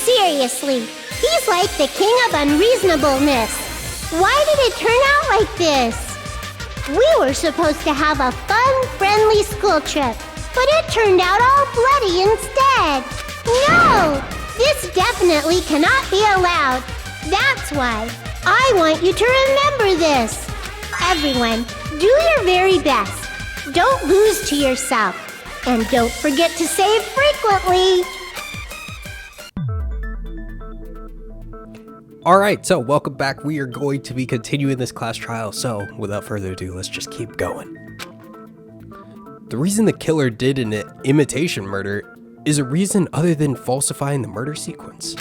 Seriously, he's like the king of unreasonableness. Why did it turn out like this? We were supposed to have a fun, friendly school trip, but it turned out all bloody instead. No! This definitely cannot be allowed. That's why I want you to remember this. Everyone, do your very best. Don't lose to yourself. And don't forget to save frequently. Alright, so welcome back. We are going to be continuing this class trial, so without further ado, let's just keep going. The reason the killer did an imitation murder is a reason other than falsifying the murder sequence.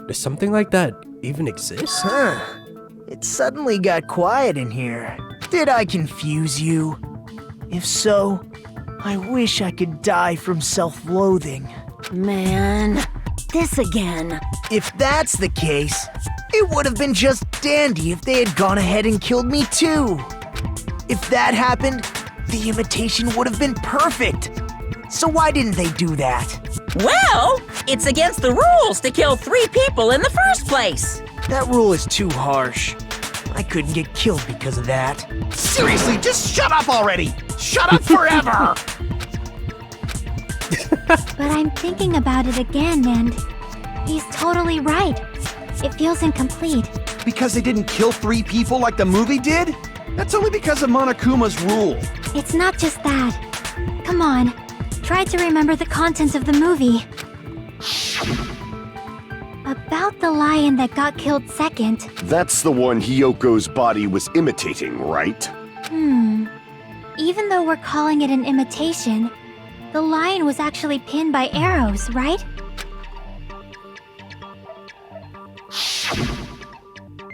Does something like that even exist? It suddenly got quiet in here. Did I confuse you? If so, I wish I could die from self-loathing. Man, this again. If that's the case, it would have been just dandy if they had gone ahead and killed me too. If that happened, the imitation would have been perfect. So why didn't they do that? Well, it's against the rules to kill 3 people in the first place. That rule is too harsh. I couldn't get killed because of that. Seriously, just shut up already! Shut up forever! But I'm thinking about it again, and he's totally right. It feels incomplete. Because they didn't kill 3 people like the movie did? That's only because of Monokuma's rule. It's not just that. Come on, try to remember the contents of the movie. About the lion that got killed second. That's the one Hyoko's body was imitating, right? Even though we're calling it an imitation, the lion was actually pinned by arrows, right?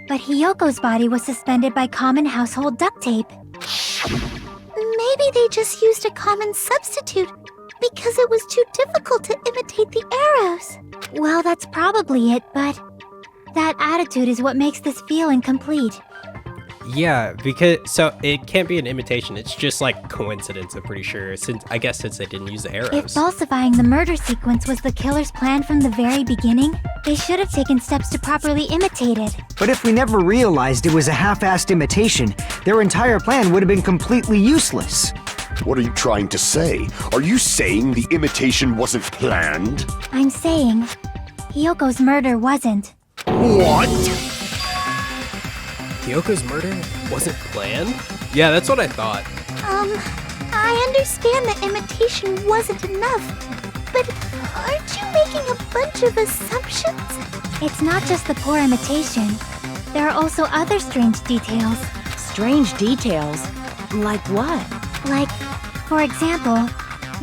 But Hyoko's body was suspended by common household duct tape. Maybe they just used a common substitute because it was too difficult to imitate the arrows. Well, that's probably it, but that attitude is what makes this feel incomplete. Yeah, so it can't be an imitation, it's just like coincidence, I'm pretty sure, since they didn't use the arrows. If falsifying the murder sequence was the killer's plan from the very beginning, they should have taken steps to properly imitate it. But if we never realized it was a half-assed imitation, their entire plan would have been completely useless. What are you trying to say? Are you saying the imitation wasn't planned? I'm saying, Hyoko's murder wasn't. What? Hyoko's murder wasn't planned? Yeah, that's what I thought. I understand that imitation wasn't enough, but aren't you making a bunch of assumptions? It's not just the poor imitation. There are also other strange details. Strange details? Like what? Like, for example,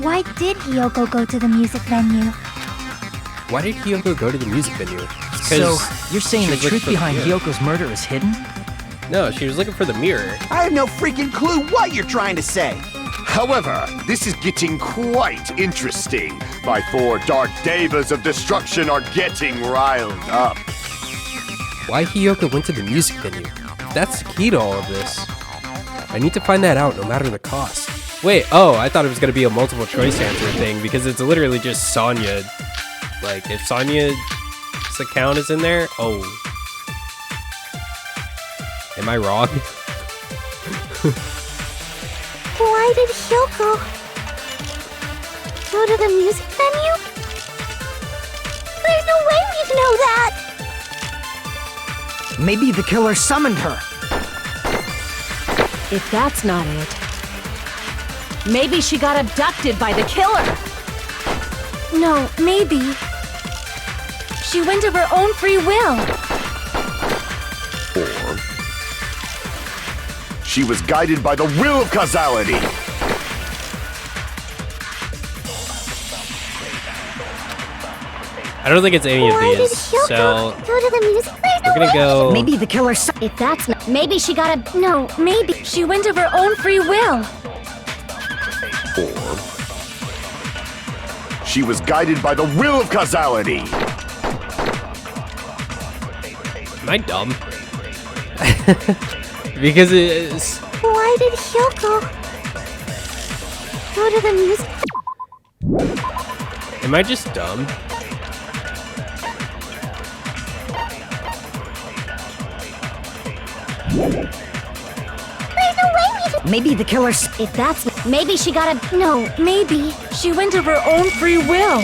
why did Hyoko go to the music venue? Why did Hyoko go to the music venue? So, you're saying the truth behind Hyoko's murder is hidden? No, she was looking for the mirror. I have no freaking clue what you're trying to say. However, this is getting quite interesting. My 4 dark devas of destruction are getting riled up. Why Hyoko went to the music venue? That's the key to all of this. I need to find that out no matter the cost. Wait, I thought it was going to be a multiple choice answer thing because it's literally just Sonya. Like, if Sonya's account is in there, Am I wrong? Why did Hyoko go to the music venue? There's no way we'd know that! Maybe the killer summoned her. If that's not it, maybe she got abducted by the killer. No, maybe. She went of her own free will. Or she was guided by the will of causality. I don't think it's any of Why did these, Hyoko so go to the music? we're gonna go... Maybe the killer If that's not, maybe she got a... No, maybe. She went of her own free will. Or she was guided by the will of causality. Am I dumb? Because it is... Why did Hyoko go to the music? Am I just dumb? Maybe the killer's... If that's... Maybe she got a... No, Maybe she went of her own free will.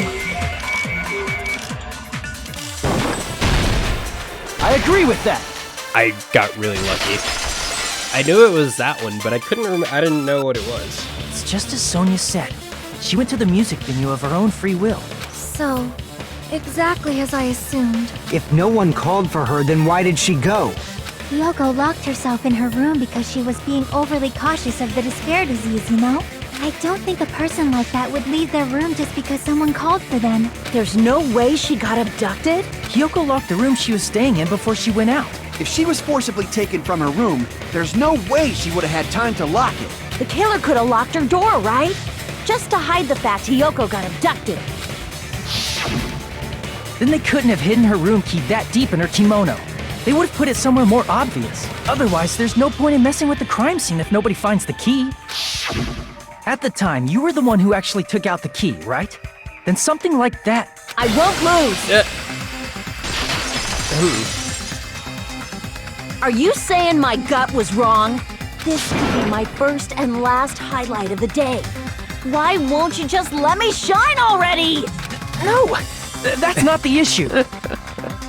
I agree with that. I got really lucky. I knew it was that one, but I couldn't remember. I didn't know what it was. It's just as Sonia said. She went to the music venue of her own free will. So, exactly as I assumed. If no one called for her, then why did she go? Hiyoko locked herself in her room because she was being overly cautious of the despair disease, you know? I don't think a person like that would leave their room just because someone called for them. There's no way she got abducted? Hiyoko locked the room she was staying in before she went out. If she was forcibly taken from her room, there's no way she would have had time to lock it. The killer could have locked her door, right? Just to hide the fact Hiyoko got abducted. Then they couldn't have hidden her room key that deep in her kimono. They would have put it somewhere more obvious. Otherwise, there's no point in messing with the crime scene if nobody finds the key. At the time, you were the one who actually took out the key, right? Then something like that... I won't lose! Are you saying my gut was wrong? This could be my first and last highlight of the day. Why won't you just let me shine already? No! That's not the issue.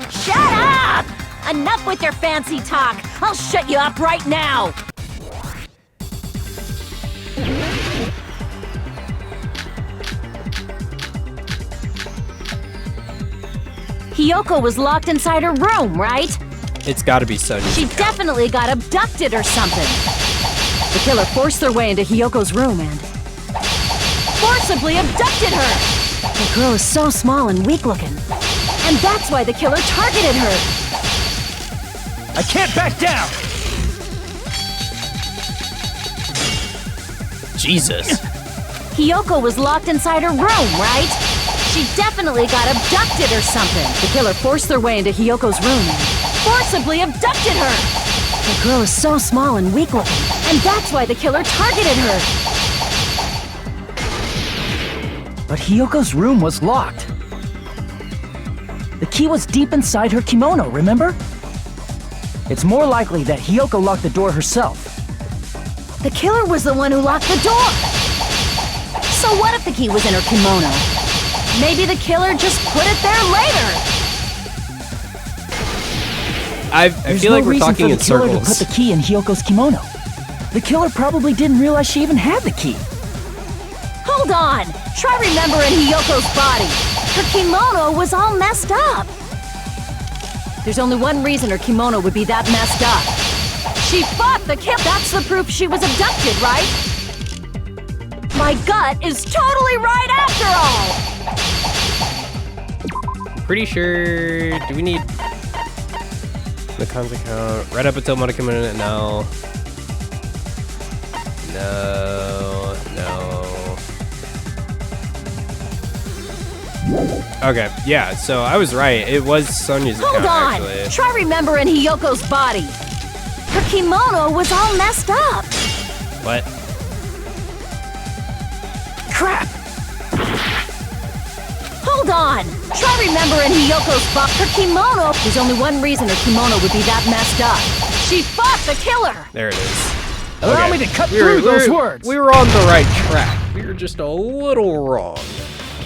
Shut up! Enough with your fancy talk! I'll shut you up right now! Hiyoko was locked inside her room, right? It's gotta be Sonia. She definitely got abducted or something. The killer forced their way into Hiyoko's room and forcibly abducted her. The girl is so small and weak-looking. And that's why the killer targeted her. I can't back down! Jesus. Hiyoko was locked inside her room, right? She definitely got abducted or something. The killer forced their way into Hiyoko's room and forcibly abducted her. The girl is so small and weak-looking, and that's why the killer targeted her. But Hiyoko's room was locked. The key was deep inside her kimono, remember? It's more likely that Hiyoko locked the door herself. The killer was the one who locked the door. So what if the key was in her kimono? Maybe the killer just put it there later. I feel like we're talking in There's no reason for the killer to circles. put the key in Hiyoko's kimono. The killer probably didn't realize she even had the key. Hold on. Try remembering Hiyoko's body. Her kimono was all messed up. There's only one reason her kimono would be that messed up. She fought the killer. That's the proof she was abducted, right? My gut is totally right after all. Pretty sure. Do we need the cons account right up until Monica minute? No. Okay, yeah, so I was right. It was Sonia's account, Hold on! actually. Try remembering Hiyoko's body. Her kimono was all messed up. What? Crap! Hold on! Try remembering Hiyoko's body. Her kimono. There's only one reason her kimono would be that messed up. She fought the killer. There it is. Allow me to cut through those words. We were on the right track. We were just a little wrong.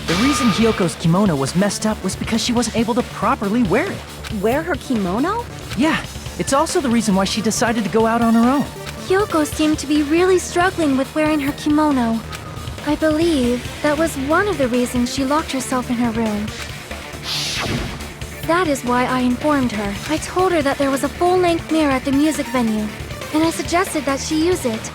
The reason Hiyoko's kimono was messed up was because she wasn't able to properly wear it. Wear her kimono? Yeah, it's also the reason why she decided to go out on her own. Hiyoko seemed to be really struggling with wearing her kimono. I believe that was one of the reasons she locked herself in her room. That is why I informed her. I told her that there was a full-length mirror at the music venue, and I suggested that she use it.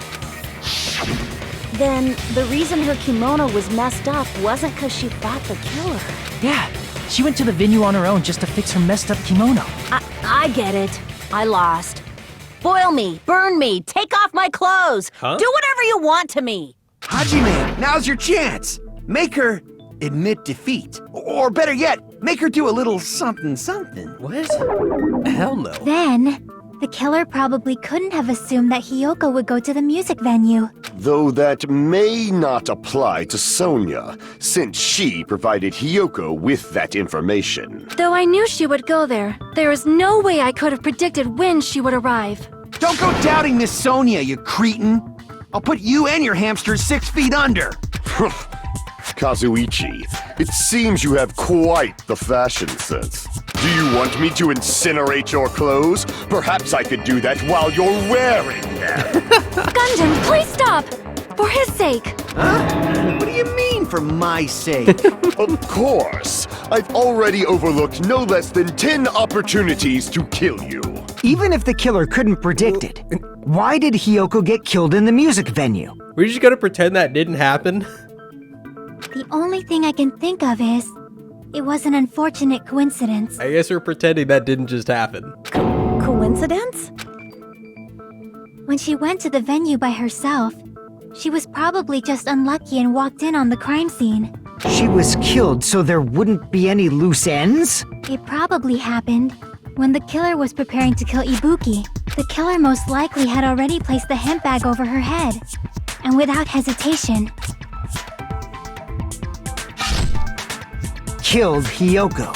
Then the reason her kimono was messed up wasn't because she fought the killer. Yeah, she went to the venue on her own just to fix her messed up kimono. I get it. I lost. Boil me, burn me, take off my clothes. Huh? Do whatever you want to me. Hajime, now's your chance. Make her admit defeat. Or better yet, make her do a little something something. What? Hell no. Then, the killer probably couldn't have assumed that Hiyoko would go to the music venue. Though that may not apply to Sonia, since she provided Hiyoko with that information. Though I knew she would go there, there is no way I could have predicted when she would arrive. Don't go doubting Miss Sonia, you cretin. I'll put you and your hamsters 6 feet under. Kazuichi, it seems you have quite the fashion sense. Do you want me to incinerate your clothes? Perhaps I could do that while you're wearing them. Gundam, please stop! For his sake! Huh? What do you mean, for my sake? Of course. I've already overlooked no less than 10 opportunities to kill you. Even if the killer couldn't predict it, why did Hiyoko get killed in the music venue? We're just gonna pretend that didn't happen? The only thing I can think of is, it was an unfortunate coincidence. I guess we're pretending that didn't just happen. Coincidence? When she went to the venue by herself, she was probably just unlucky and walked in on the crime scene. She was killed so there wouldn't be any loose ends? It probably happened when the killer was preparing to kill Ibuki. The killer most likely had already placed the hemp bag over her head, and without hesitation, killed Hiyoko.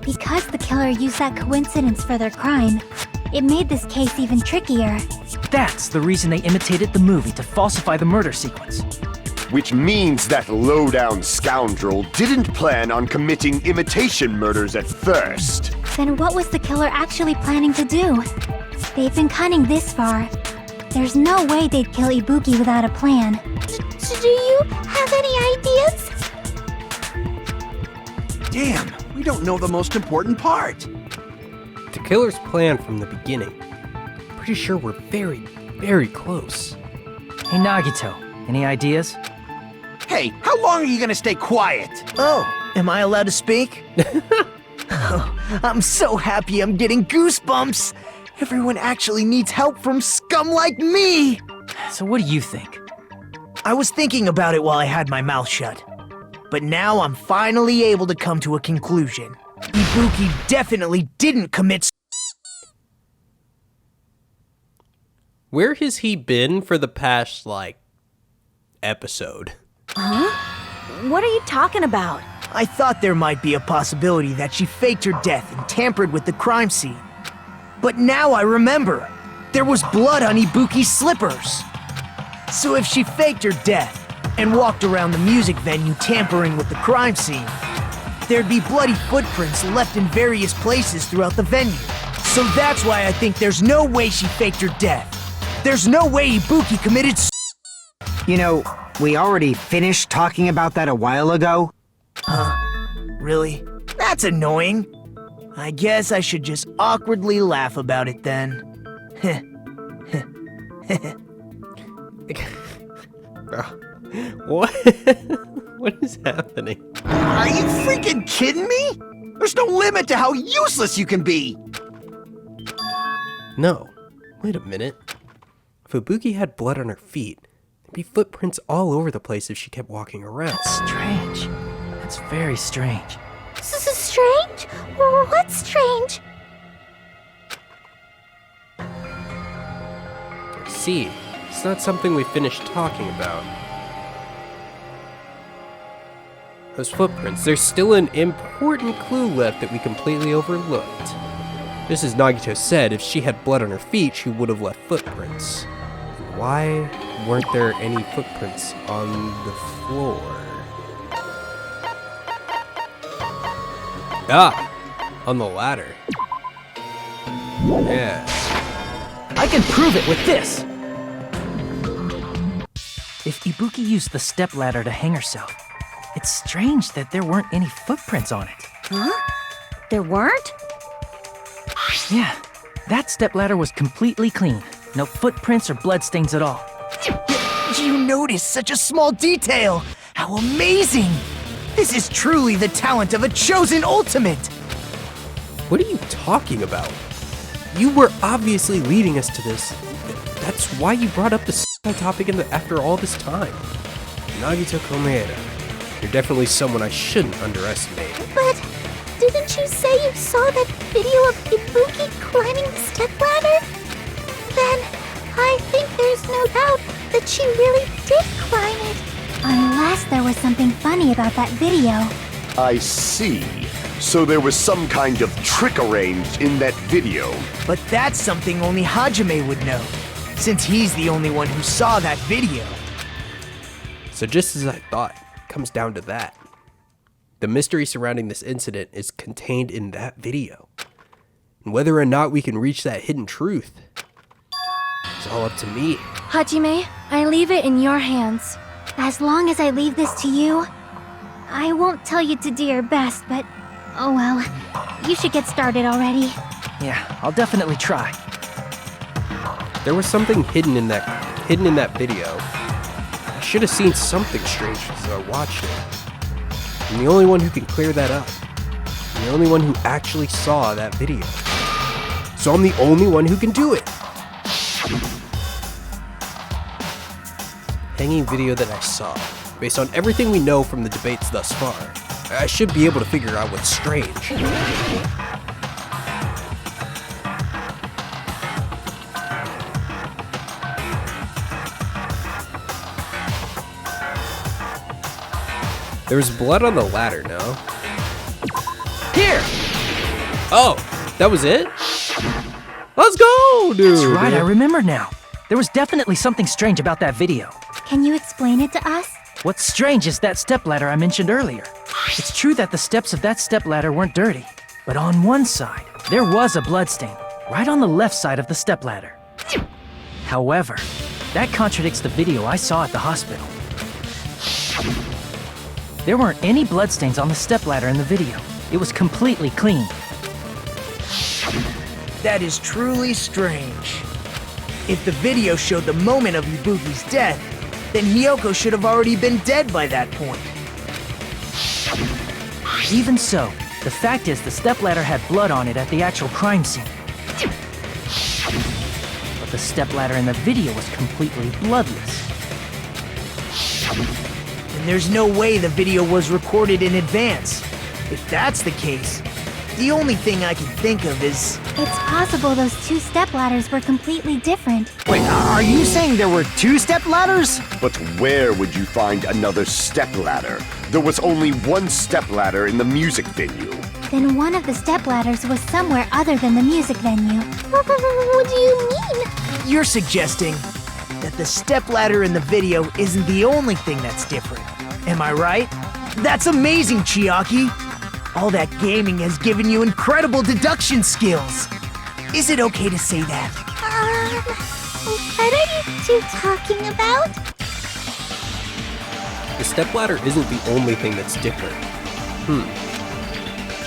Because the killer used that coincidence for their crime, it made this case even trickier. That's the reason they imitated the movie to falsify the murder sequence. Which means that low-down scoundrel didn't plan on committing imitation murders at first. Then what was the killer actually planning to do? They've been cunning this far. There's no way they'd kill Ibuki without a plan. Do you have any ideas? Damn, we don't know the most important part. The killer's plan from the beginning. Pretty sure we're very, very close. Hey Nagito, any ideas? Hey, how long are you gonna stay quiet? Oh, am I allowed to speak? Oh, I'm so happy I'm getting goosebumps. Everyone actually needs help from scum like me. So what do you think? I was thinking about it while I had my mouth shut. But now I'm finally able to come to a conclusion. Ibuki definitely didn't commit. Where has he been for the past, episode? Huh? What are you talking about? I thought there might be a possibility that she faked her death and tampered with the crime scene. But now I remember. There was blood on Ibuki's slippers. So if she faked her death and walked around the music venue tampering with the crime scene, there'd be bloody footprints left in various places throughout the venue. So that's why I think there's no way she faked her death. There's no way Ibuki committed You know, we already finished talking about that a while ago. Huh? Really? That's annoying. I guess I should just awkwardly laugh about it then. Bro, what? What is happening? Are you freaking kidding me? There's no limit to how useless you can be. No. Wait a minute. If Ibuki had blood on her feet, there'd be footprints all over the place if she kept walking around. Strange. That's very strange. This is strange? What's strange? See, it's not something we finished talking about. Those footprints, there's still an important clue left that we completely overlooked. Just as Nagito said, if she had blood on her feet, she would have left footprints. And why weren't there any footprints on the floor? Ah! On the ladder. Yeah. I can prove it with this! If Ibuki used the stepladder to hang herself, it's strange that there weren't any footprints on it. Huh? There weren't? Yeah, that stepladder was completely clean. No footprints or bloodstains at all. You noticed such a small detail! How amazing! This is truly the talent of a chosen ultimate! What are you talking about? You were obviously leading us to this. That's why you brought up the topic after all this time. Nagito Komaeda, you're definitely someone I shouldn't underestimate. But didn't you say you saw that video of Ibuki climbing the stepladder? Then I think there's no doubt that she really did climb it. Unless there was something funny about that video. I see. So there was some kind of trick arranged in that video. But that's something only Hajime would know. since he's the only one who saw that video. So just as I thought, it comes down to that. The mystery surrounding this incident is contained in that video. And whether or not we can reach that hidden truth is all up to me. Hajime, I leave it in your hands. As long as I leave this to you, I won't tell you to do your best, but oh well. You should get started already. Yeah, I'll definitely try. There was something hidden in that video. I should have seen something strange as I watched it. I'm the only one who can clear that up. I'm the only one who actually saw that video. So I'm the only one who can do it. Hanging video that I saw. Based on everything we know from the debates thus far, I should be able to figure out what's strange. There was blood on the ladder, no? Here! Oh, that was it? Let's go, dude! That's right, I remember now. There was definitely something strange about that video. Can you explain it to us? What's strange is that stepladder I mentioned earlier. It's true that the steps of that stepladder weren't dirty, but on one side, there was a bloodstain, right on the left side of the stepladder. However, that contradicts the video I saw at the hospital. There weren't any bloodstains on the stepladder in the video. It was completely clean. That is truly strange. If the video showed the moment of Ibuki's death, then Hiyoko should have already been dead by that point. Even so, the fact is the stepladder had blood on it at the actual crime scene. But the stepladder in the video was completely bloodless. And there's no way the video was recorded in advance. If that's the case, the only thing I can think of is... It's possible those two stepladders were completely different. Wait, are you saying there were two stepladders? But where would you find another stepladder? There was only one stepladder in the music venue. Then one of the stepladders was somewhere other than the music venue. What do you mean? You're suggesting that the stepladder in the video isn't the only thing that's different. Am I right? That's amazing, Chiaki! All that gaming has given you incredible deduction skills. Is it okay to say that? What are you two talking about? The stepladder isn't the only thing that's different.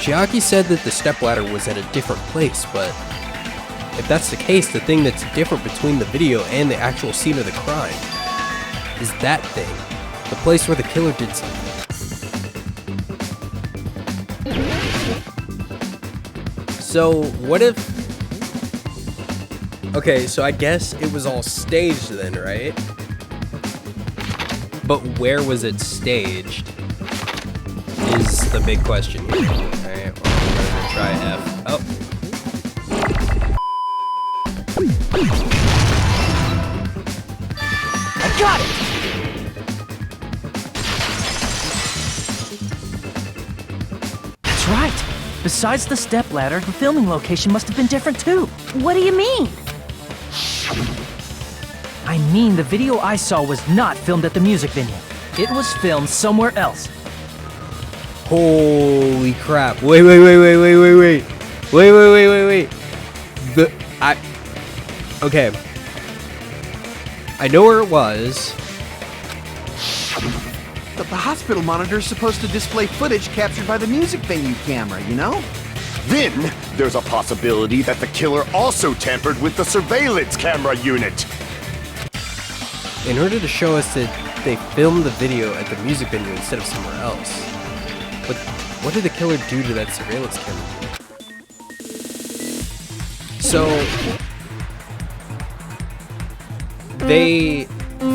Chiaki said that the stepladder was at a different place, but if that's the case, the thing that's different between the video and the actual scene of the crime is that thing, the place where the killer did something. So, what if... Okay, so I guess it was all staged then, right? But where was it staged? Is the big question here. Alright, well, we're gonna try F. Oh. I got it! That's right. Besides the stepladder, the filming location must have been different too. What do you mean? I mean, the video I saw was not filmed at the music venue. It was filmed somewhere else. Holy crap. Wait. Okay. I know where it was. The hospital monitor is supposed to display footage captured by the music venue camera, you know? Then, there's a possibility that the killer also tampered with the surveillance camera unit. In order to show us that they filmed the video at the music venue instead of somewhere else. But what did the killer do to that surveillance camera? So, they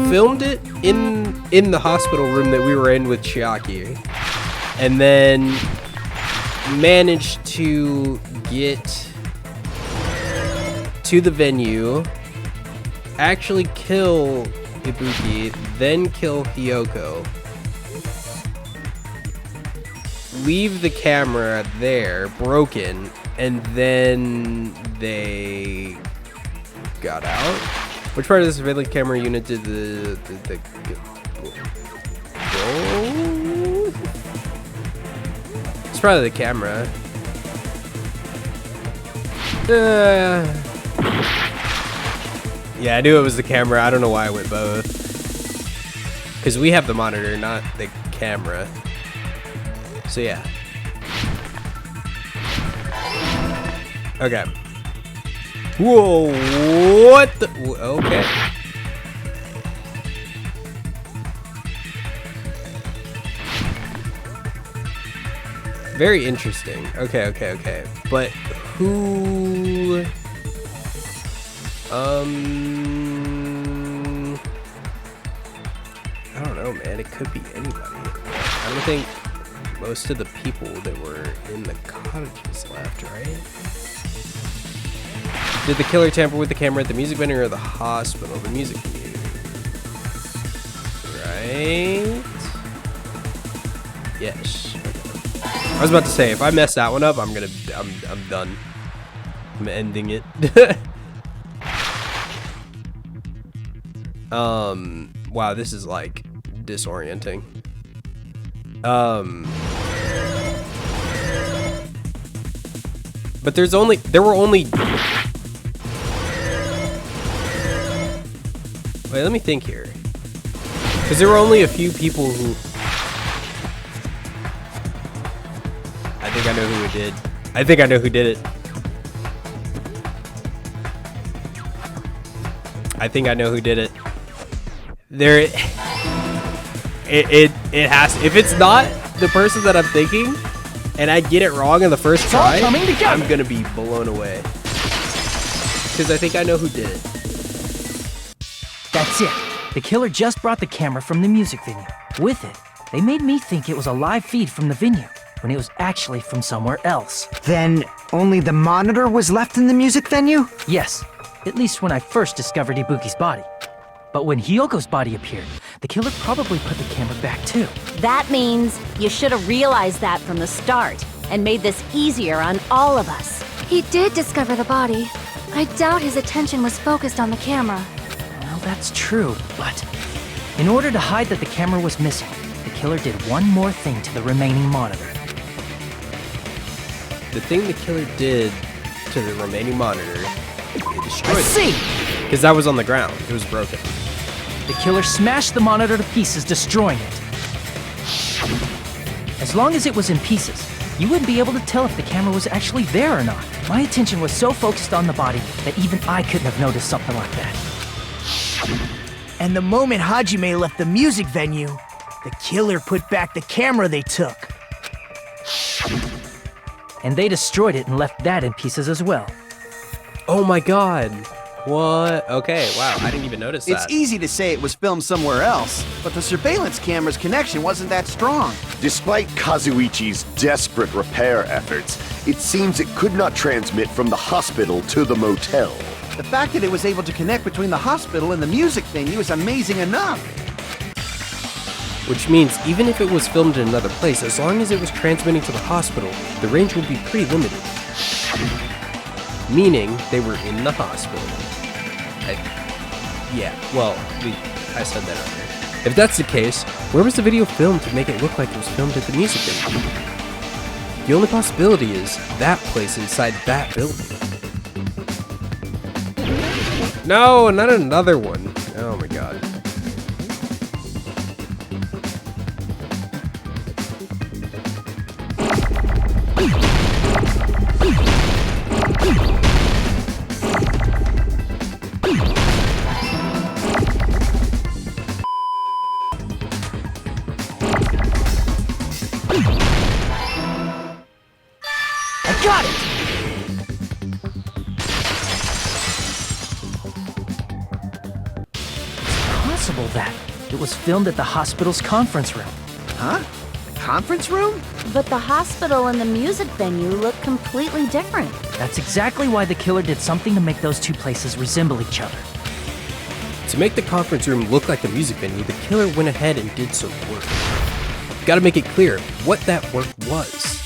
filmed it in the hospital room that we were in with Chiaki, and then managed to get to the venue, actually kill Ibuki, then kill Hiyoko, leave the camera there broken, and then they got out. Which part of the surveillance camera unit did the it's probably the camera. Yeah, I knew it was the camera. I don't know why I went both. Because we have the monitor, not the camera. So yeah. Okay. Whoa, what the? Okay. Very interesting. Okay. But who? I don't know, man. It could be anybody. I don't think most of the people that were in the cottages left, right? Did the killer tamper with the camera at the music venue or the hospital? The music venue. Right? Yes. I was about to say, if I mess that one up, I'm done. I'm ending it. Wow, this is like disorienting. But there were only wait, let me think here. Because there were only a few people who I think I know who it did. I think I know who did it. I think I know who did it. There it has, if it's not the person that I'm thinking and I get it wrong in the first try, I'm gonna be blown away. Because I think I know who did it. That's it. The killer just brought the camera from the music venue. With it, they made me think it was a live feed from the venue, when it was actually from somewhere else. Then only the monitor was left in the music venue? Yes, at least when I first discovered Ibuki's body. But when Hyoko's body appeared, the killer probably put the camera back too. That means you should have realized that from the start and made this easier on all of us. He did discover the body. I doubt his attention was focused on the camera. Well, that's true, but in order to hide that the camera was missing, the killer did one more thing to the remaining monitor. The thing the killer did to the remaining monitor, it destroyed it. See! Because that was on the ground. It was broken. The killer smashed the monitor to pieces, destroying it. As long as it was in pieces, you wouldn't be able to tell if the camera was actually there or not. My attention was so focused on the body that even I couldn't have noticed something like that. And the moment Hajime left the music venue, the killer put back the camera they took. And they destroyed it and left that in pieces as well. Oh my god. What? Okay, wow, I didn't even notice that. It's easy to say it was filmed somewhere else, but the surveillance camera's connection wasn't that strong. Despite Kazuichi's desperate repair efforts, it seems it could not transmit from the hospital to the motel. The fact that it was able to connect between the hospital and the music venue is amazing enough. Which means even if it was filmed in another place, as long as it was transmitting to the hospital, the range would be pretty limited. Meaning they were in the hospital. I said that earlier. If that's the case, where was the video filmed to make it look like it was filmed at the music venue? The only possibility is that place inside that building. No, not another one. Oh my god. Got it! It's possible that it was filmed at the hospital's conference room. Huh? The conference room? But the hospital and the music venue look completely different. That's exactly why the killer did something to make those two places resemble each other. To make the conference room look like the music venue, the killer went ahead and did some work. Gotta make it clear what that work was.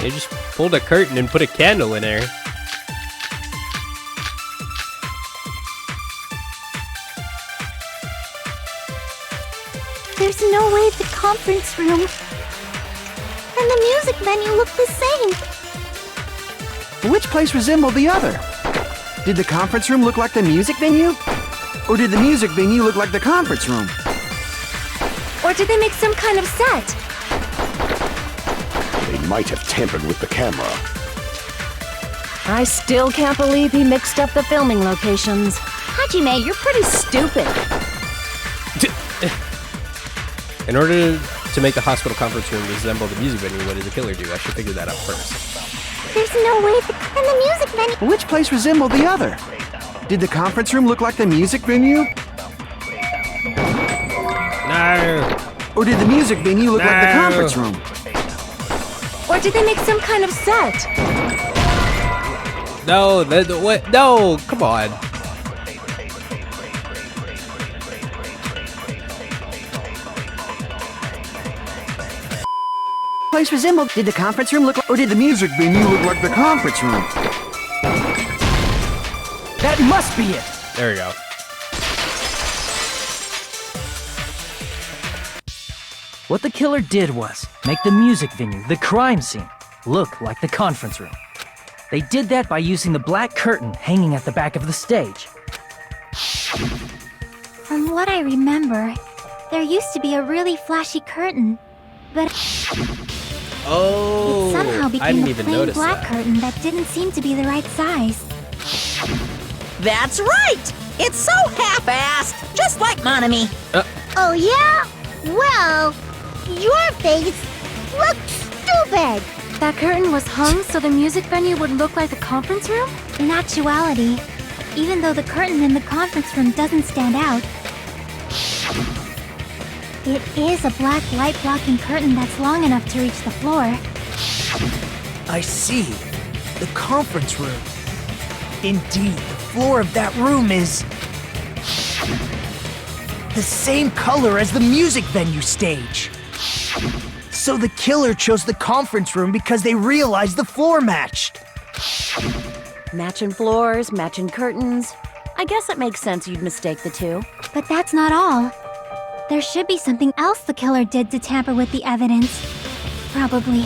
They just pulled a curtain and put a candle in there. like the conference room. And the music venue looked the same. Which place resembled the other? Did the conference room look like the music venue? Or did the music venue look like the conference room? Or did they make some kind of set? They might have tampered with the camera. I still can't believe he mixed up the filming locations. Hajime, you're pretty stupid. In order to make the hospital conference room resemble the music venue, what did the killer do? I should figure that out first. There's no way and the music venue. Which place resembled the other? Did the conference room look like the music venue? No! Or did the music venue look like the conference room? Or did they make some kind of set? No, what? No, come on. Place resembled. Did the conference room look like, or did the music venue look like the conference room? That must be it! There we go. What the killer did was make the music venue, the crime scene, look like the conference room. They did that by using the black curtain hanging at the back of the stage. From what I remember, there used to be a really flashy curtain, but Oh, it somehow I became didn't a even plain notice black that. curtain that didn't seem to be the right size. That's right! It's so half-assed, just like Monami. Oh yeah? Well, your face looks stupid. That curtain was hung so the music venue would look like the conference room? In actuality, even though the curtain in the conference room doesn't stand out, it is a black light-blocking curtain that's long enough to reach the floor. I see. The conference room. Indeed, the floor of that room is the same color as the music venue stage. So the killer chose the conference room because they realized the floor matched. Matching floors, matching curtains. I guess it makes sense you'd mistake the two. But that's not all. There should be something else the killer did to tamper with the evidence. Probably.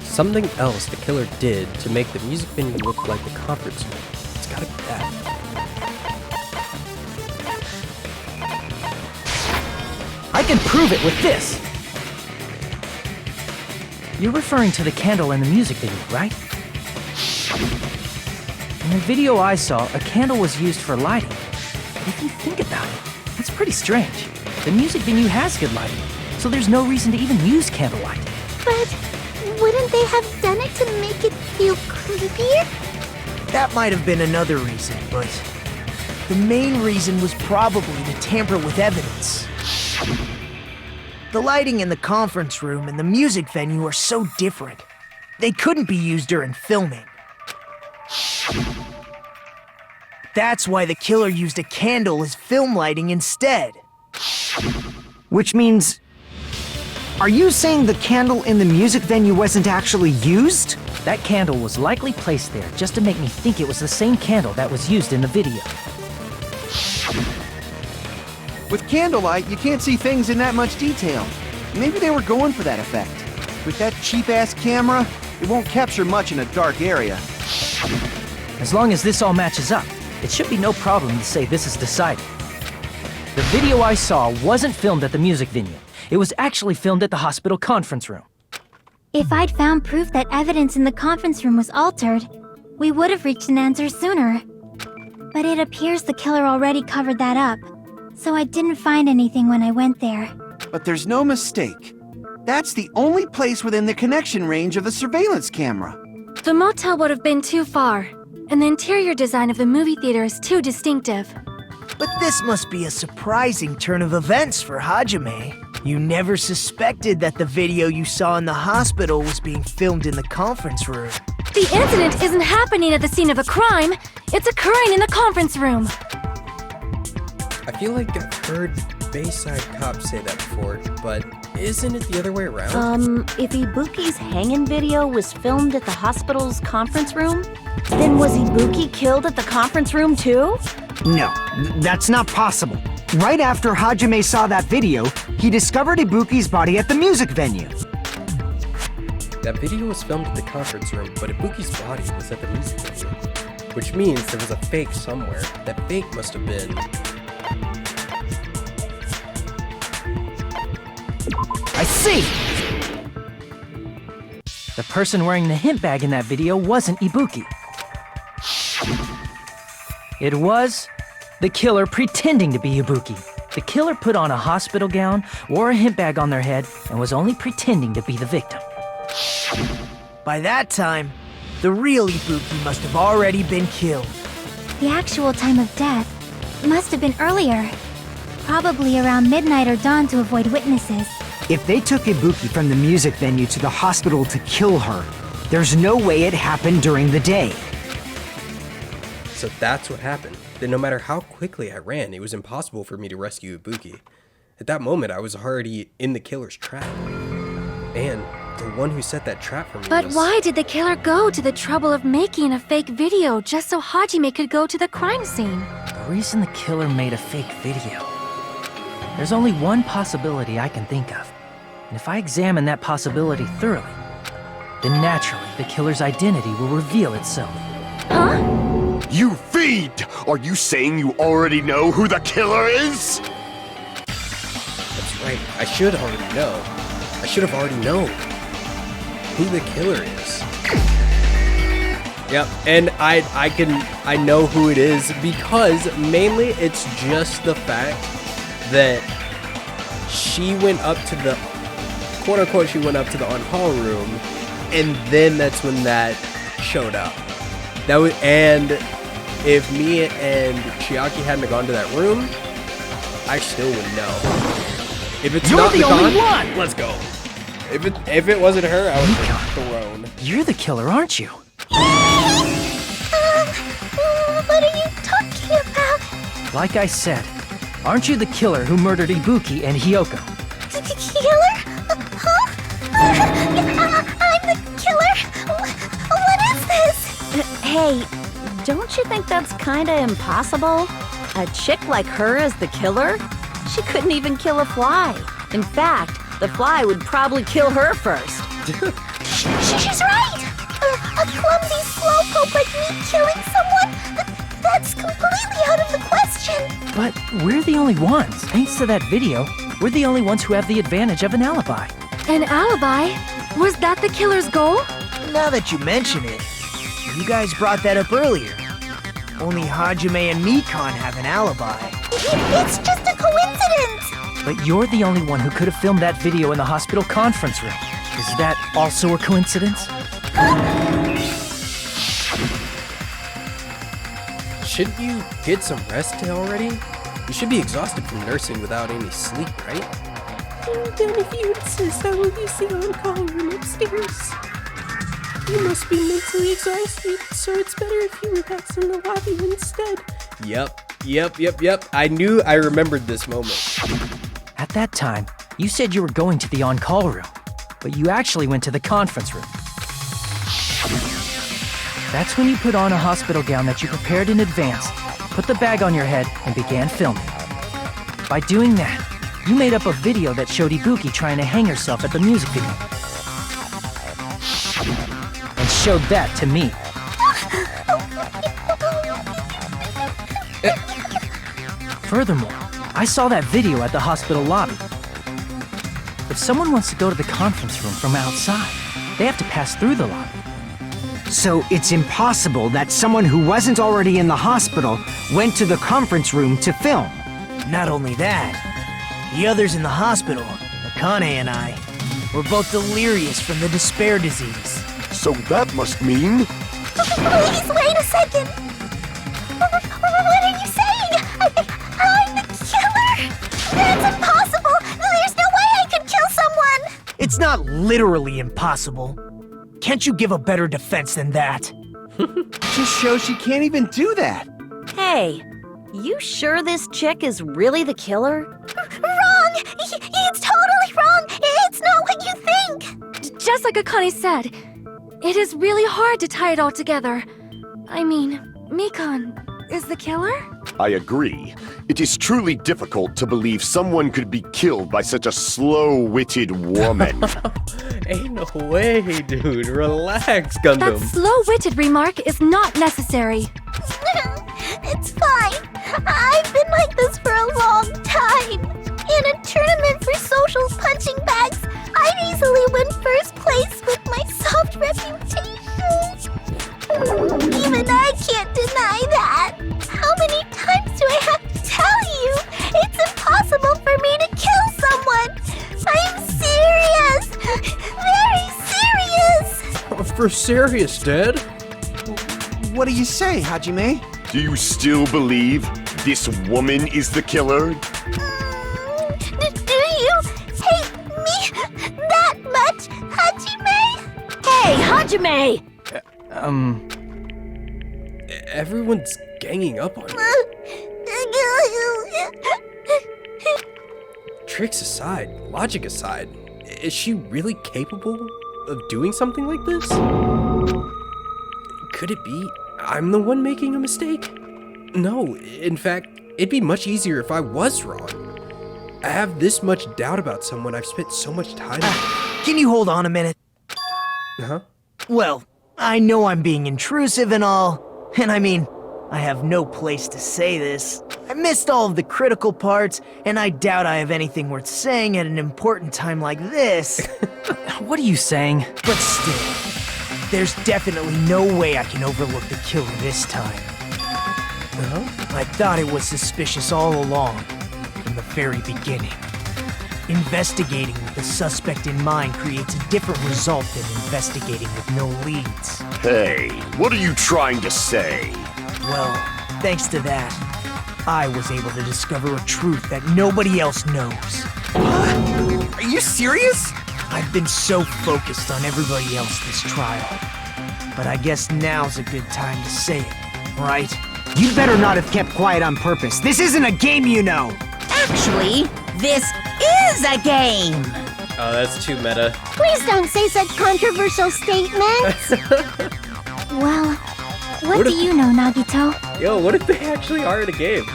Something else the killer did to make the music venue look like the conference room. It's gotta be that. I can prove it with this! You're referring to the candle in the music video, right? In the video I saw, a candle was used for lighting. But if you think about it, that's pretty strange. The music venue has good lighting, so there's no reason to even use candlelight. But wouldn't they have done it to make it feel creepier? That might have been another reason, but the main reason was probably to tamper with evidence. The lighting in the conference room and the music venue are so different. They couldn't be used during filming. That's why the killer used a candle as film lighting instead. Which means... Are you saying the candle in the music venue wasn't actually used? That candle was likely placed there just to make me think it was the same candle that was used in the video. With candlelight, you can't see things in that much detail. Maybe they were going for that effect. With that cheap-ass camera, it won't capture much in a dark area. As long as this all matches up, it should be no problem to say this is decided. The video I saw wasn't filmed at the music venue. It was actually filmed at the hospital conference room. If I'd found proof that evidence in the conference room was altered, we would have reached an answer sooner. But it appears the killer already covered that up, so I didn't find anything when I went there. But there's no mistake. That's the only place within the connection range of the surveillance camera. The motel would have been too far, and the interior design of the movie theater is too distinctive. But this must be a surprising turn of events for Hajime. You never suspected that the video you saw in the hospital was being filmed in the conference room. The incident isn't happening at the scene of a crime. It's occurring in the conference room. I feel like I've heard Bayside cops say that before, but isn't it the other way around? If Ibuki's hanging video was filmed at the hospital's conference room, then was Ibuki killed at the conference room too? No, that's not possible. Right after Hajime saw that video, he discovered Ibuki's body at the music venue. That video was filmed at the conference room, but Ibuki's body was at the music venue. Which means there was a fake somewhere. That fake must have been... I see! The person wearing the hint bag in that video wasn't Ibuki. It was the killer pretending to be Ibuki. The killer put on a hospital gown, wore a hint bag on their head, and was only pretending to be the victim. By that time, the real Ibuki must have already been killed. The actual time of death must have been earlier. Probably around midnight or dawn to avoid witnesses. If they took Ibuki from the music venue to the hospital to kill her, there's no way it happened during the day. So that's what happened. Then no matter how quickly I ran, it was impossible for me to rescue Ibuki. At that moment, I was already in the killer's trap. And the one who set that trap for me But was... why did the killer go to the trouble of making a fake video just so Hajime could go to the crime scene? The reason the killer made a fake video. There's only one possibility I can think of. And if I examine that possibility thoroughly, then naturally the killer's identity will reveal itself. Huh? You fiend! Are you saying you already know who the killer is? That's right, I should already know. I should have already known who the killer is. Yep, and I know who it is because mainly it's just the fact that she went up to the quote-unquote she went up to the on-call room, and then that's when that showed up. That was, and if me and Chiaki hadn't gone to that room, I still would know. If it's You're not the only Dawn, one! let's go. If it wasn't her, I would have been thrown. You're the killer, aren't you? What are you talking about? Like I said, aren't you the killer who murdered Ibuki and Hyoko? Killer? Huh? I'm the killer? What is this? Hey, don't you think that's kinda impossible? A chick like her as the killer? She couldn't even kill a fly. In fact, the fly would probably kill her first. She's right! A clumsy slowpoke like me killing someone? That's completely out of the question! But we're the only ones. Thanks to that video, we're the only ones who have the advantage of an alibi. An alibi? Was that the killer's goal? Now that you mention it, you guys brought that up earlier. Only Hajime and Mikan have an alibi. It's just a coincidence! But you're the only one who could have filmed that video in the hospital conference room. Is that also a coincidence? Shouldn't you get some rest already? You should be exhausted from nursing without any sleep, right? Then if you insist, I will use the on-call room upstairs. You must be mentally exhausted, so it's better if you relax in the lobby instead. Yep. I remembered this moment. At that time, you said you were going to the on-call room, but you actually went to the conference room. That's when you put on a hospital gown that you prepared in advance, put the bag on your head, and began filming. By doing that, you made up a video that showed Ibuki trying to hang herself at the music video. And showed that to me. Furthermore, I saw that video at the hospital lobby. If someone wants to go to the conference room from outside, they have to pass through the lobby. So it's impossible that someone who wasn't already in the hospital went to the conference room to film. Not only that, the others in the hospital, Akane and I, were both delirious from the despair disease. So that must mean... Please, wait a second! What are you saying? I'm the killer? That's impossible! There's no way I could kill someone! It's not literally impossible. Can't you give a better defense than that? Just shows she can't even do that. Hey, you sure this chick is really the killer? Wrong! It's totally wrong! It's not what you think! Just like Akane said, it is really hard to tie it all together. I mean, Mikan is the killer? I agree. It is truly difficult to believe someone could be killed by such a slow-witted woman. Ain't no way, dude. Relax, Gundam. That slow-witted remark is not necessary. It's fine. I've been like this for a long time. In a tournament for social punching bags, I'd easily win first place with my soft reputation. Even I can't deny that. How many times do I have to tell you? It's impossible for me to kill someone. I'm serious. Very serious. For serious, Dad? What do you say, Hajime? Do you still believe this woman is the killer? Do you hate me that much, Hajime? Hey, Hajime! Everyone's ganging up on you. Tricks aside, logic aside, is she really capable of doing something like this? Could it be I'm the one making a mistake? No, in fact, it'd be much easier if I was wrong. I have this much doubt about someone I've spent so much time with. Can you hold on a minute? Huh? Well, I know I'm being intrusive and all, and I mean, I have no place to say this. I missed all of the critical parts, and I doubt I have anything worth saying at an important time like this. What are you saying? But still, there's definitely no way I can overlook the killer this time. I thought it was suspicious all along, from the very beginning. Investigating with the suspect in mind creates a different result than investigating with no leads. Hey, what are you trying to say? Well, thanks to that, I was able to discover a truth that nobody else knows. Are you serious? I've been so focused on everybody else this trial. But I guess now's a good time to say it, right? You better not have kept quiet on purpose. This isn't a game, you know. Actually, this is a game. Oh, that's too meta. Please don't say such controversial statements. Well, what What do if- you know, Nagito? Yo, what if they actually are in a game?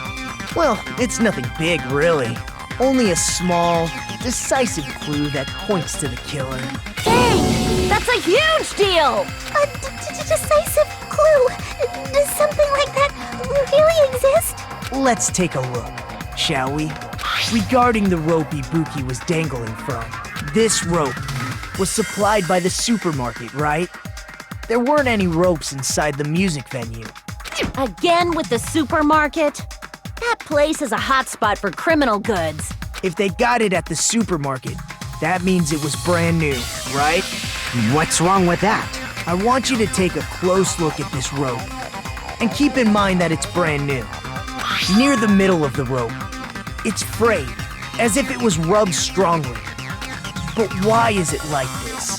Well, it's nothing big, really. Only a small, decisive clue that points to the killer. Dang! That's a huge deal! A decisive clue. Does something like that really exist? Let's take a look, shall we? Regarding the rope Ibuki was dangling from, this rope was supplied by the supermarket, right? There weren't any ropes inside the music venue. Again with the supermarket? That place is a hotspot for criminal goods. If they got it at the supermarket, that means it was brand new, right? What's wrong with that? I want you to take a close look at this rope, and keep in mind that it's brand new. Near the middle of the rope, it's frayed, as if it was rubbed strongly. But why is it like this?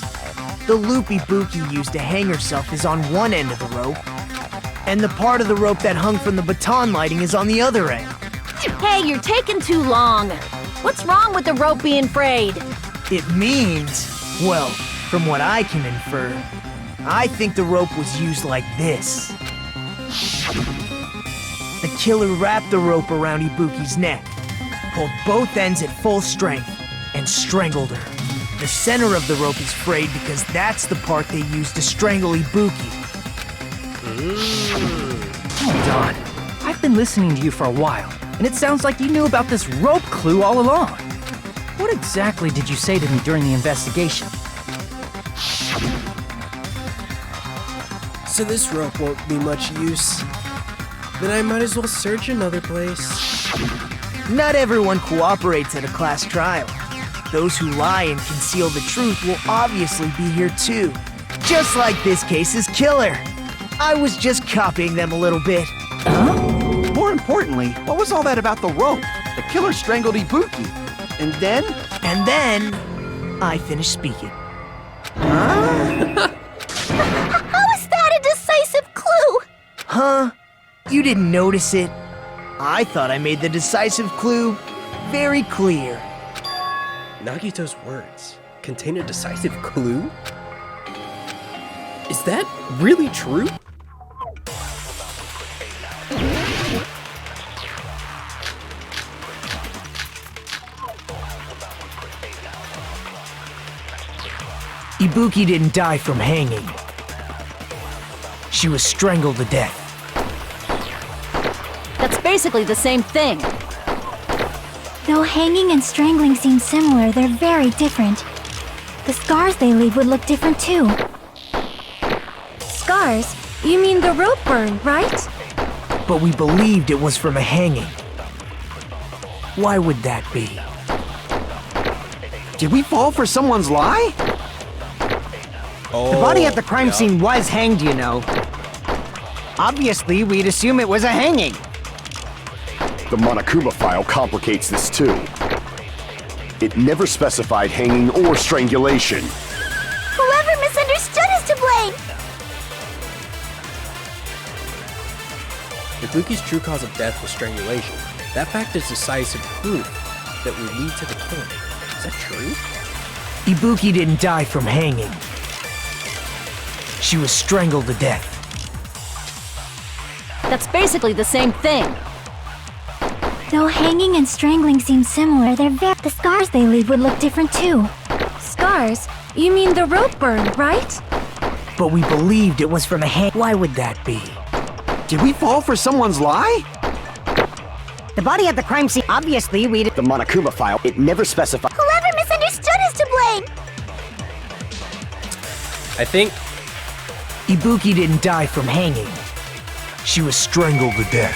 The loop Ibuki used to hang herself is on one end of the rope, and the part of the rope that hung from the baton lighting is on the other end. Hey, you're taking too long. What's wrong with the rope being frayed? It means, well, from what I can infer, I think the rope was used like this. The killer wrapped the rope around Ibuki's neck, pulled both ends at full strength, and strangled her. The center of the rope is frayed because that's the part they used to strangle Ibuki. Hold on. I've been listening to you for a while, and it sounds like you knew about this rope clue all along. What exactly did you say to me during the investigation? So this rope won't be much use. Then I might as well search another place. Not everyone cooperates at a class trial. Those who lie and conceal the truth will obviously be here too. Just like this case's killer. I was just copying them a little bit. More importantly, what was all that about the rope? The killer strangled Ibuki. And then? And then, I finished speaking. How is that a decisive clue? Huh? You didn't notice it? I thought I made the decisive clue very clear. Nagito's words contain a decisive clue? Is that really true? Ibuki didn't die from hanging. She was strangled to death. That's basically the same thing. Though hanging and strangling seem similar, they're very different. The scars they leave would look different too. Scars? You mean the rope burn, right? But we believed it was from a hanging. Why would that be? Did we fall for someone's lie? Oh, The body at the crime yeah. scene was hanged, you know. Obviously, we'd assume it was a hanging. The Monokuma file complicates this too. It never specified hanging or strangulation. Whoever misunderstood is to blame! Ibuki's true cause of death was strangulation. That fact is decisive proof that would lead to the killing. Is that true? Ibuki didn't die from hanging. She was strangled to death. That's basically the same thing. Though hanging and strangling seem similar, the scars they leave would look different too. Scars? You mean the rope burn, right? But we believed it was from a hang. Why would that be? Did we fall for someone's lie? The body at the crime scene, obviously, we'd... The Monokuma file, it never specified. Whoever misunderstood is to blame! I think Ibuki didn't die from hanging. She was strangled to death.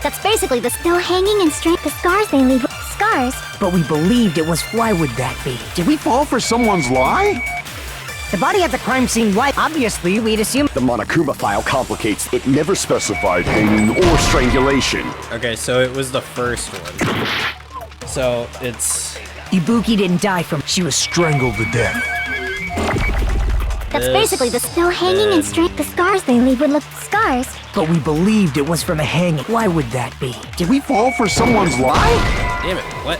That's basically the... Though hanging and the scars they leave... Scars? But we believed it was... Why would that be? Did we fall for someone's lie? The body at the crime scene, why? Obviously, we'd assume... The Monokuma file complicates. It never specified hanging or strangulation. okay, so it was the first one. So it's Ibuki didn't die from... She was strangled to death. That's this, basically the... Though hanging and the scars they leave would look... Scars? But we believed it was from a hanging. Why would that be? Did we fall for someone's lie? damn it. What?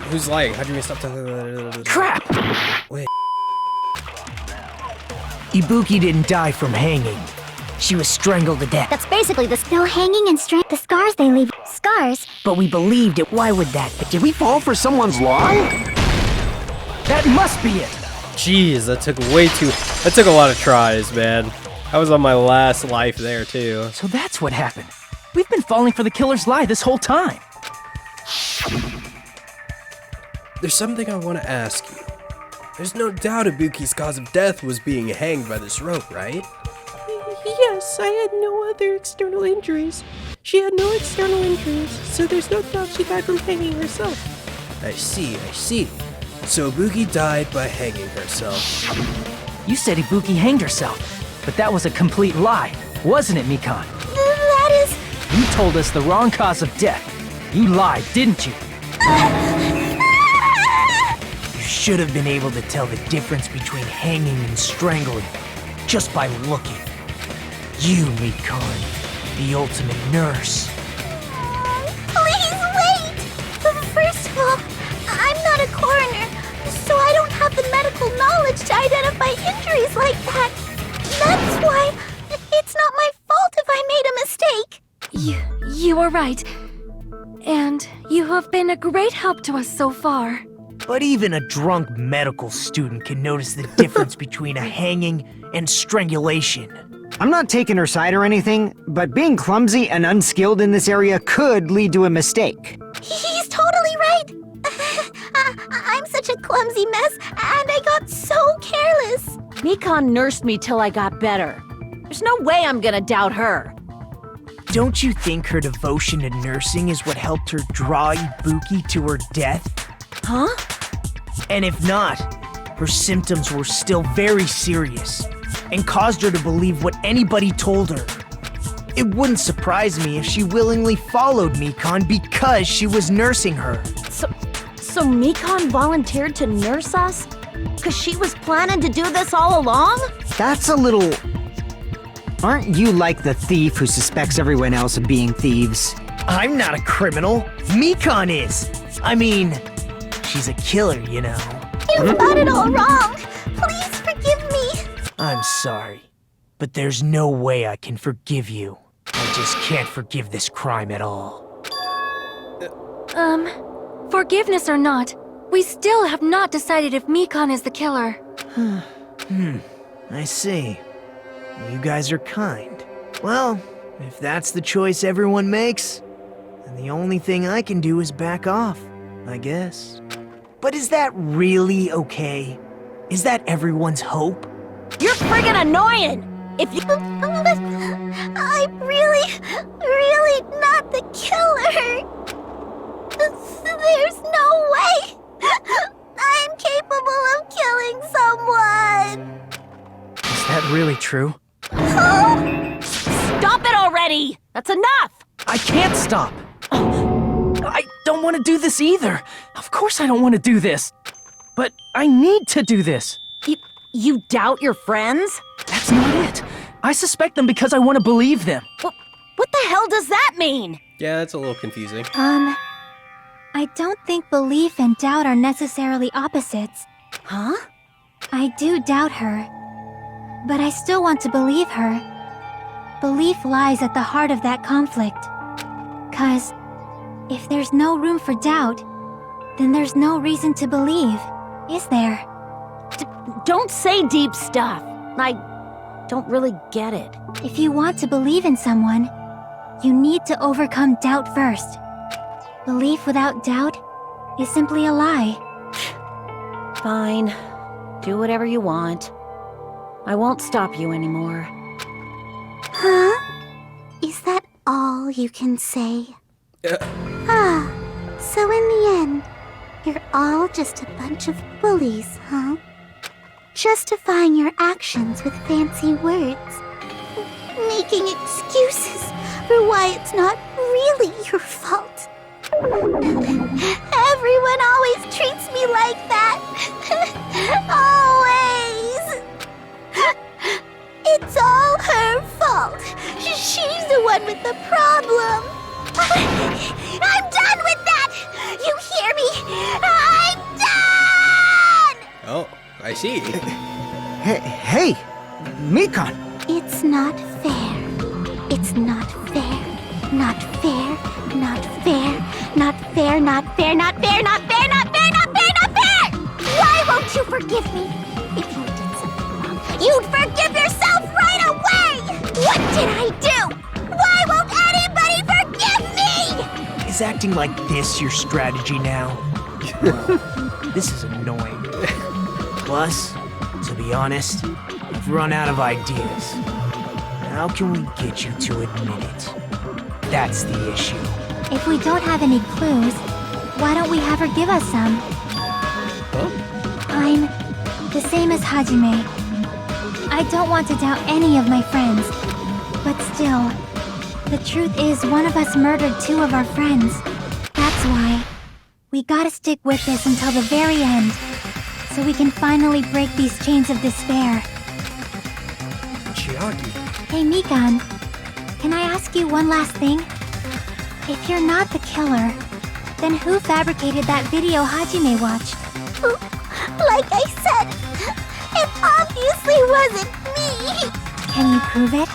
Who's lying? Hajime, stop talking. Crap! Wait. Ibuki didn't die from hanging. She was strangled to death. That's basically the... Though hanging and the scars they leave... Scars? But we believed it. Why would that be? Did we fall for someone's lie? That must be it! Jeez, that took that took a lot of tries, man. I was on my last life there too. So that's what happened. We've been falling for the killer's lie this whole time. There's something I want to ask you. There's no doubt Ibuki's cause of death was being hanged by this rope, right? Yes, I had no other external injuries. She had no external injuries, so there's no doubt she died from hanging herself. I see. So Ibuki died by hanging herself. You said Ibuki hanged herself, but that was a complete lie, wasn't it, Mikan? That is... You told us the wrong cause of death. You lied, didn't you? You should have been able to tell the difference between hanging and strangling just by looking. You, Mikan, the ultimate nurse. Please wait! First of all, I'm not a coroner, so I don't have the medical knowledge to identify injuries like that. That's why it's not my fault if I made a mistake. You are right. And you have been a great help to us so far. But even a drunk medical student can notice the difference between a hanging and strangulation. I'm not taking her side or anything, but being clumsy and unskilled in this area could lead to a mistake. He's totally right. I'm such a clumsy mess, and I got so careless. Mikan nursed me till I got better. There's no way I'm gonna doubt her. Don't you think her devotion to nursing is what helped her draw Ibuki to her death? Huh? And if not, her symptoms were still very serious and caused her to believe what anybody told her. It wouldn't surprise me if she willingly followed Mikan because she was nursing her. So Mikan volunteered to nurse us? Cause she was planning to do this all along? That's a little... Aren't you like the thief who suspects everyone else of being thieves? I'm not a criminal. Mikan is. I mean, she's a killer, you know. You've got it all wrong. Please forgive me. I'm sorry, but there's no way I can forgive you. I just can't forgive this crime at all. Forgiveness or not, We still have not decided if Mikan is the killer. I see. You guys are kind. Well, if that's the choice everyone makes, then the only thing I can do is back off, I guess. But is that really okay? Is that everyone's hope? You're friggin' annoying! If you... I'm really not the killer. There's no way I'm capable of killing someone. Is that really true? Stop it already! That's enough! I can't stop! I don't want to do this either! Of course I don't want to do this! But I need to do this! You doubt your friends? That's not it! I suspect them because I want to believe them! What the hell does that mean? Yeah, that's a little confusing. I don't think belief and doubt are necessarily opposites. Huh? I do doubt her, but I still want to believe her. Belief lies at the heart of that conflict. 'Cause if there's no room for doubt, then there's no reason to believe, is there? Don't say deep stuff. I don't really get it. If you want to believe in someone, you need to overcome doubt first. Belief without doubt is simply a lie. Fine. Do whatever you want. I won't stop you anymore. Huh? Is that all you can say? So in the end, you're all just a bunch of bullies, huh? Justifying your actions with fancy words. Making excuses for why it's not really your fault. Everyone always treats me like that. Always. It's all her fault. She's the one with the problem. I'm done with that! You hear me? I'm done! Oh, I see. Hey, Mikan! It's not fair. It's not fair. Not fair. Not fair. Not fair. Not fair. Not fair. Not fair. Not fair. Not fair. Not fair! Why won't you forgive me? If you did something wrong, you'd forgive yourself right away! What did I do? Why won't anybody forgive me? Is acting like this your strategy now? Well, this is annoying. Plus, to be honest, I've run out of ideas. How can we get you to admit it? That's the issue. If we don't have any clues, why don't we have her give us some? I'm the same as Hajime. I don't want to doubt any of my friends. But still, the truth is one of us murdered two of our friends. That's why we gotta stick with this until the very end, so we can finally break these chains of despair. Chiaki. Hey, Mikan, can I ask you one last thing? If you're not the killer, then who fabricated that video Hajime watched? Like I said, it obviously wasn't me! Can you prove it?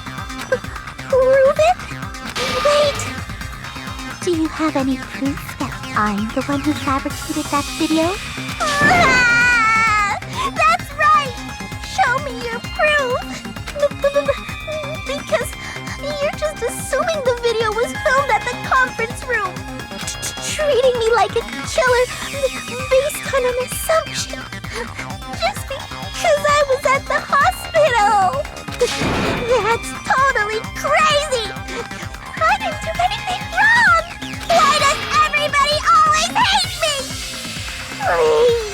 Prove it? Wait! Do you have any proof that I'm the one who fabricated that video? That's right! Show me your proof! Because you're just assuming the video was filmed at the conference room. Treating me like a killer based on an assumption. Just because I was at the hospital. That's totally crazy! I didn't do anything wrong! Why does everybody always hate me? Please,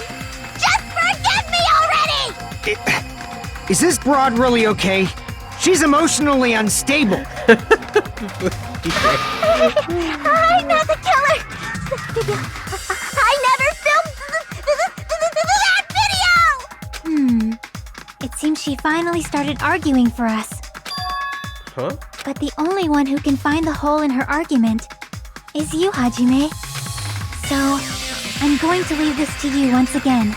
just forgive me already! Is this broad really okay? She's emotionally unstable. I'm not the killer! I never filmed that video! It seems she finally started arguing for us. Huh? But the only one who can find the hole in her argument is you, Hajime. So, I'm going to leave this to you once again.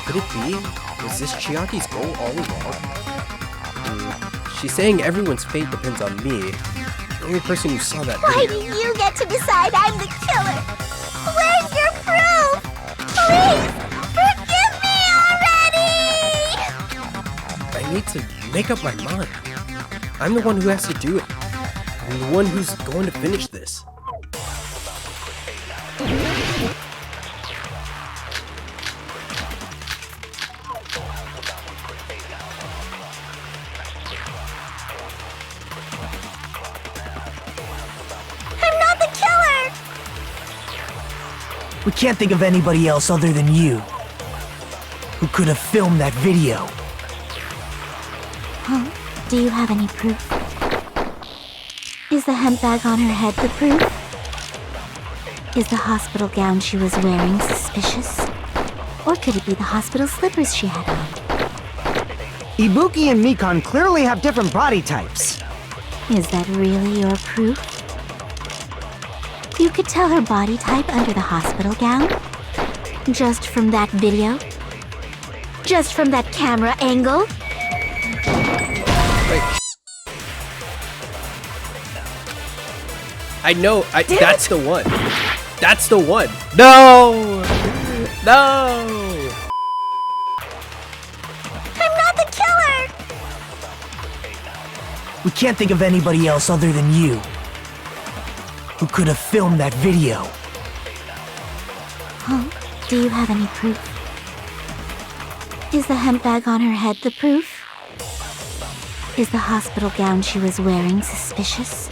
Could it be? Was this Chiaki's goal all along? She's saying everyone's fate depends on me. The only person who saw that Why video. do you get to decide I'm the killer? Where's your proof? need to make up my mind. I'm the one who has to do it. I'm the one who's going to finish this. I'm not the killer! We can't think of anybody else other than you who could have filmed that video. Huh? Do you have any proof? Is the hemp bag on her head the proof? Is the hospital gown she was wearing suspicious? Or could it be the hospital slippers she had on? Ibuki and Mikon clearly have different body types. Is that really your proof? You could tell her body type under the hospital gown? Just from that video? Just from that camera angle? Wait. I know, that's the one. That's the one. No! No! I'm not the killer! We can't think of anybody else other than you who could have filmed that video. Huh? Do you have any proof? Is the hemp bag on her head the proof? Is the hospital gown she was wearing suspicious?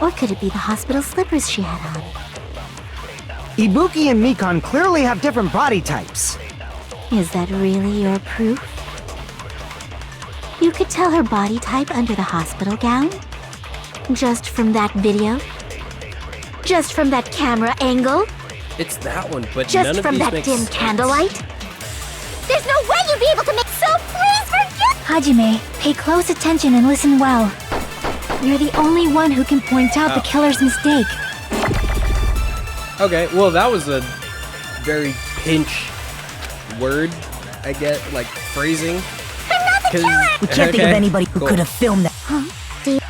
Or could it be the hospital slippers she had on? Ibuki and Mikon clearly have different body types. Is that really your proof? You could tell her body type under the hospital gown? Just from that video? Just from that camera angle? It's that one, but Just none of from these that make dim sense. candlelight? There's no way you'd be able to make so please forget! Hajime, pay close attention and listen well. You're the only one who can point out the killer's mistake. Okay, well that was a very pinch word, I get, like phrasing. I'm not the killer! We can't think of anybody who could have filmed that. Huh?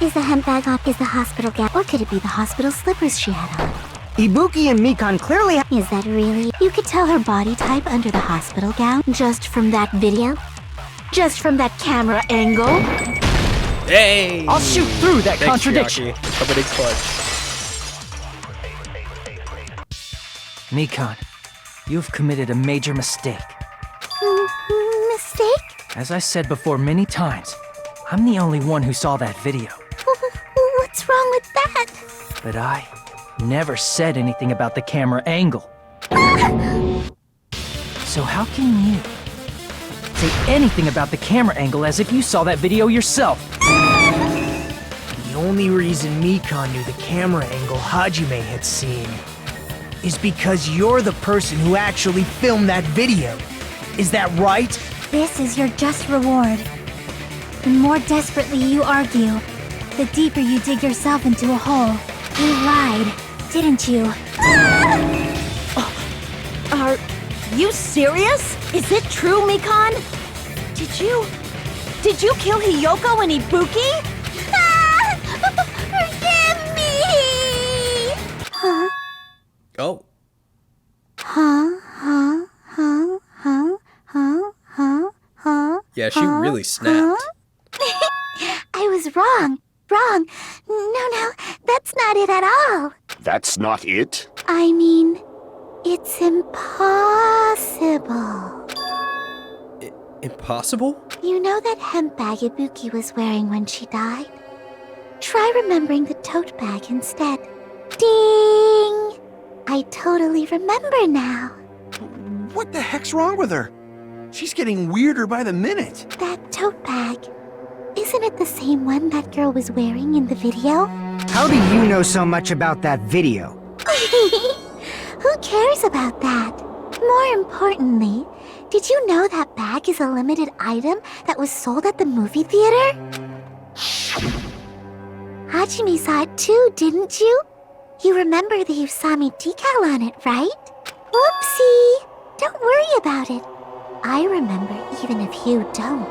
Is the hemp bag on? Is the hospital gown? Or could it be the hospital slippers she had on? Ibuki and Mikon clearly have... Is that really? You could tell her body type under the hospital gown? Just from that video? Just from that camera angle? Hey! I'll shoot through that Thanks, contradiction. Chiaki. Coming in clutch. Mikon, you've committed a major mistake. Mistake? As I said before many times, I'm the only one who saw that video. What's wrong with that? But I never said anything about the camera angle. So how can you say anything about the camera angle as if you saw that video yourself? The only reason Mikon knew the camera angle Hajime had seen is because you're the person who actually filmed that video. Is that right? This is your just reward. The more desperately you argue, the deeper you dig yourself into a hole. You lied, didn't you? Are you serious? Is it true, Mikon? Did you kill Hiyoko and Ibuki? Forgive me! Huh? Oh. Yeah, she really snapped. I was wrong. No, that's not it at all. That's not it? I mean, it's impossible. Impossible? You know that hemp bag Ibuki was wearing when she died? Try remembering the tote bag instead. Ding! I totally remember now. What the heck's wrong with her? She's getting weirder by the minute. That tote bag. Isn't it the same one that girl was wearing in the video? How do you know so much about that video? Who cares about that? More importantly, did you know that bag is a limited item that was sold at the movie theater? Hajime saw it too, didn't you? You remember the Usami decal on it, right? Whoopsie! Don't worry about it. I remember even if you don't.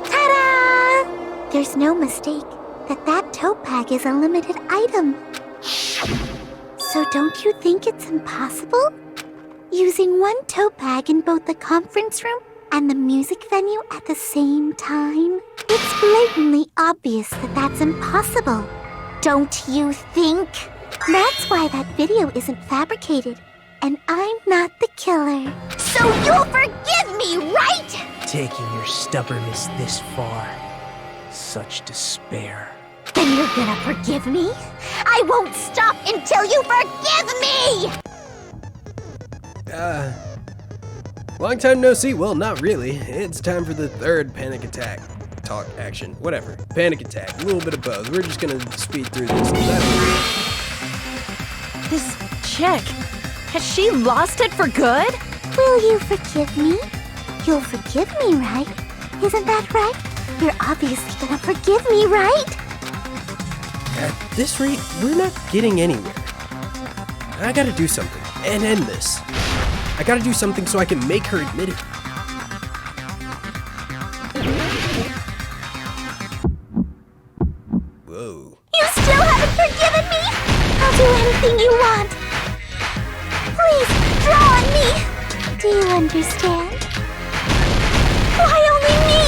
Ta-da! There's no mistake that tote bag is a limited item. So don't you think it's impossible? Using one tote bag in both the conference room and the music venue at the same time? It's blatantly obvious that that's impossible. Don't you think? That's why that video isn't fabricated, and I'm not the killer. So you'll forgive me, right? Taking your stubbornness this far. Such despair. Then you're gonna forgive me? I won't stop until you forgive me! Long time no see. Well, not really. It's time for the third panic attack. Talk, action, whatever. Panic attack, a little bit of both. We're just gonna speed through this. This chick, has she lost it for good? Will you forgive me? You'll forgive me, right? Isn't that right? You're obviously gonna forgive me, right? At this rate, we're not getting anywhere. I gotta do something and end this. I gotta do something so I can make her admit it. Whoa. You still haven't forgiven me? I'll do anything you want. Please, draw on me. Do you understand? Why only me?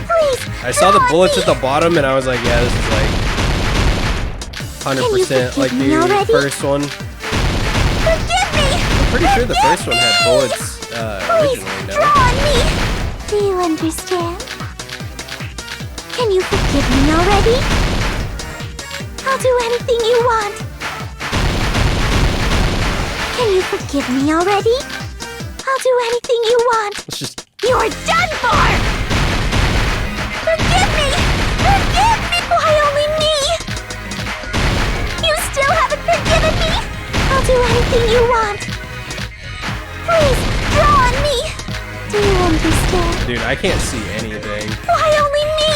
Please, I saw the draw on bullets me. at the bottom and I was like, yeah, this is like 100% like me the already? first one. Forgive me! I'm pretty sure the first one had bullets Please, originally, no? draw on me. Do you understand? Can you forgive me already? I'll do anything you want. Can you forgive me already? I'll do anything you want. Let's just... You're done for! Forgive me! Forgive me! Why only me? You still haven't forgiven me? I'll do anything you want. Please, draw on me. Do you understand? Dude, I can't see anything. Why only me?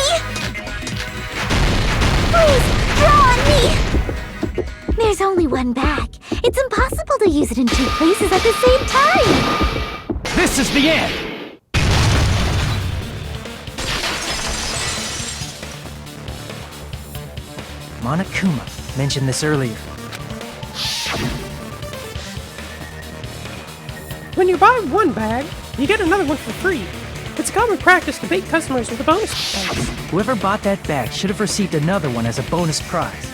Please, draw on me. There's only one bag. It's impossible to use it in two places at the same time. This is the end! Monokuma mentioned this earlier. When you buy one bag, you get another one for free. It's common practice to bait customers with a bonus prize. Whoever bought that bag should have received another one as a bonus prize.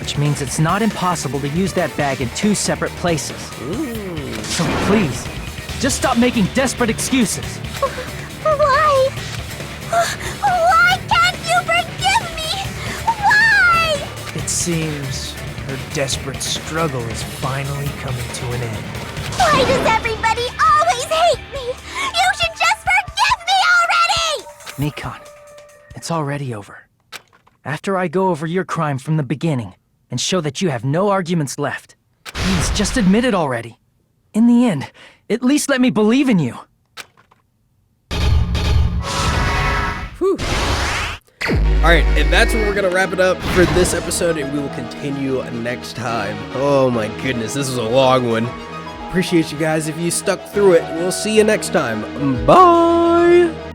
Which means it's not impossible to use that bag in two separate places. So please, just stop making desperate excuses. Why? Why can't you forgive me? Why? It seems her desperate struggle is finally coming to an end. Why does everybody always hate me? You should just forgive me already! Nikon, it's already over. After I go over your crime from the beginning and show that you have no arguments left, please just admit it already. In the end, at least let me believe in you. Whew. Alright, and that's where we're gonna wrap it up for this episode, and we will continue next time. Oh my goodness, this was a long one. Appreciate you guys if you stuck through it. We'll see you next time. Bye!